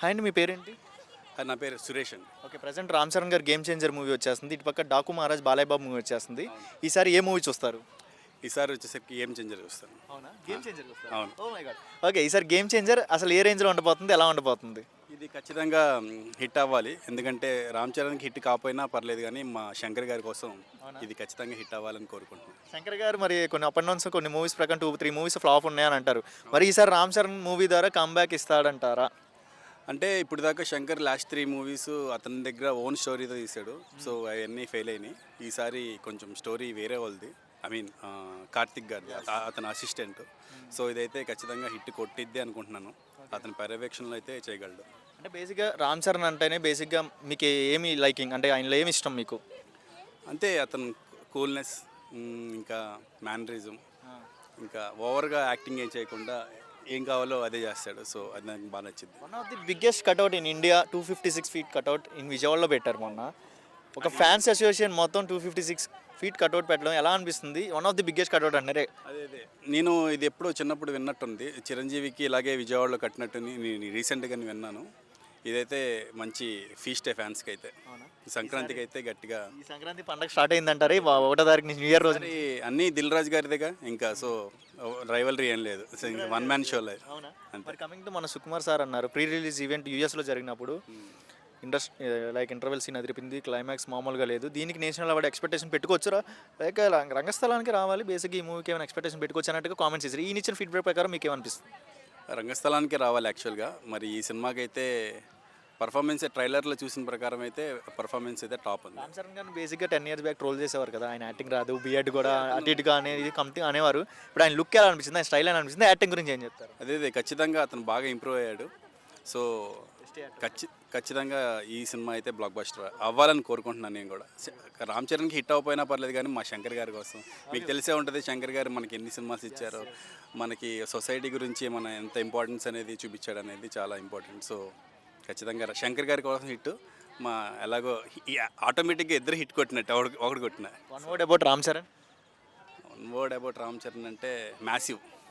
Hi అండి, మీ పేరేంటి? నా పేరు సురేష్ అండి. ఓకే, ప్రజెంట్ రామ్ చరణ్ గారు గేమ్ చేంజర్ మూవీ వచ్చేస్తుంది. ఇటు పక్క డాకు మహారాజ్ బాలయ్య బాబు మూవీ వచ్చేస్తుంది. ఈసారి ఏ మూవీ చూస్తారు? ఈసారి వచ్చేసరికి ఏం చేంజర్ చూస్తాను. అవునా, గేమ్ చేంజర్ చూస్తారు. అవును. Oh my God. ఓకే, ఈసారి గేమ్ చేంజర్ అసలు ఏ రేంజ్లో ఉండబోతుంది, ఎలా ఉండబోతుంది? ఇది ఖచ్చితంగా హిట్ అవ్వాలి. ఎందుకంటే రామ్ చరణ్కి హిట్ కాకపోయినా పర్లేదు, కానీ మా శంకర్ గారి కోసం ఇది ఖచ్చితంగా హిట్ అవ్వాలని కోరుకుంటున్నాను. శంకర్ గారు మరి కొన్ని అప్ అండ్ డౌన్స్, కొన్ని మూవీస్ ప్రకారం 2-3 మూవీస్ ఫ్లాప్ ఉన్నాయని అంటారు. మరి ఈసారి రామ్ చరణ్ మూవీ ద్వారా కమ్బ్యాక్ ఇస్తాడంటారా? అంటే ఇప్పుడు దాకా శంకర్ లాస్ట్ 3 మూవీస్ అతని దగ్గర ఓన్ స్టోరీతో తీశాడు. సో అవన్నీ ఫెయిల్ అయినాయి. ఈసారి కొంచెం స్టోరీ వేరే వాళ్ళది, ఐ మీన్ కార్తిక్ గారిది, అతని అసిస్టెంట్. సో ఇదైతే ఖచ్చితంగా హిట్ కొట్టిద్ది అనుకుంటున్నాను. అతని పర్యవేక్షణలో అయితే చేయగలడు. అంటే బేసిక్గా రామ్ చరణ్ అంటేనే బేసిక్గా మీకు ఏమి లైకింగ్, అంటే ఆయనలో ఏమి ఇష్టం మీకు? అంతే, అతను కూల్నెస్, ఇంకా మేనరిజం, ఇంకా ఓవర్గా యాక్టింగ్ ఏం చేయకుండా ఏం కావాలో అదే చేస్తాడు. సో అది నాకు బాగా నచ్చింది. One of the biggest cutout in India 256 feet cutout in విజయవాడలో పెట్టారు మొన్న. ఒక ఫ్యాన్స్ అసోసియేషన్ మొత్తం 256 feet కట్అవుట్ పెట్టడం ఎలా అనిపిస్తుంది? One of the biggest cutout అంటారే. అదే నేను ఇది ఎప్పుడో చిన్నప్పుడు విన్నట్టుంది. చిరంజీవికి ఇలాగే విజయవాడలో కట్టినట్టు నేను రీసెంట్గా విన్నాను. ఇదైతే మంచి ఫీస్టే ఫ్యాన్స్కి అయితే. సంక్రాంతికి అయితే గట్టిగా ఈ సంక్రాంతి పండుగ స్టార్ట్ అయిందంటారు 1వ తారీఖు నుంచి, న్యూ ఇయర్ రోజు. అన్నీ దిల్ రాజు గారిదేగా, ఇంకా సో రైవలరీ ఏం లేదు, వన్ మ్యాన్ షో లేదు. అవునా? మరి కమింగ్ టు మన సుకుమార్ సార్ అన్నారు, ప్రీ రిలీజ్ ఈవెంట్ యూఎస్లో జరిగినప్పుడు లైక్ ఇంటర్వెల్ సీన్ అదిరిపింది, క్లైమాక్స్ మామూలుగా లేదు. దీనికి నేషనల్ అవార్డు ఎక్స్పెక్టేషన్ పెట్టుకోవచ్చురా, లేక రంగస్థలానికి రావాలి బేసిక్గా ఈ మూవీకి ఏమైనా ఎక్స్పెక్టేషన్ పెట్టుకోవచ్చు అన్నట్టుగా కామెంట్స్ చేశారు. ఈ ఇచ్చిన ఫీడ్బ్యాక్ ప్రకారం మీకు ఏమనిపిస్తుంది? రంగస్థలానికి రావాలి యాక్చువల్గా. మరి ఈ సినిమాకి అయితే పర్ఫార్మెన్స్ ట్రైలర్లో చూసిన ప్రకారం అయితే పర్ఫార్మెన్స్ అయితే టాప్ ఉంది. రామ్ చరణ్ గారిని బేసిక్గా 10 years బ్యాక్ ట్రోల్ చేసేవారు కదా, ఆయన యాక్టింగ్ రాదు, బిఎడ్ కూడా అటు ఇటుగా అనేది కంపెనీ అనేవారు. ఇప్పుడు ఆయన లుక్ ఎలా అనిపిస్తుంది, ఆయన స్టైల్ ఎలా అనిపిస్తుంది, యాక్టింగ్ గురించి ఏం చెప్తారు? అదే ఖచ్చితంగా అతను బాగా ఇంప్రూవ్ అయ్యాడు. సో ఖచ్చితంగా ఈ సినిమా అయితే బ్లాక్ బస్టర్ అవ్వాలని కోరుకుంటున్నాను నేను కూడా. రామ్ చరణ్కి హిట్ అవ్వకపోయినా పర్లేదు, కానీ మా శంకర్ గారి కోసం. మీకు తెలిసే ఉంటుంది శంకర్ గారు మనకి ఎన్ని సినిమాస్ ఇచ్చారో, మనకి సొసైటీ గురించి మన ఎంత ఇంపార్టెన్స్ అనేది చూపించాడు అనేది చాలా ఇంపార్టెంట్. సో ఖచ్చితంగా శంకర్ గారి కోసం హిట్, మా ఎలాగో ఆటోమేటిక్గా ఇద్దరు హిట్ కొట్టినట్టు, ఒకటి కొట్టిన. One word about Ram Charan. One word about Ram Charan అంటే మ్యాసివ్.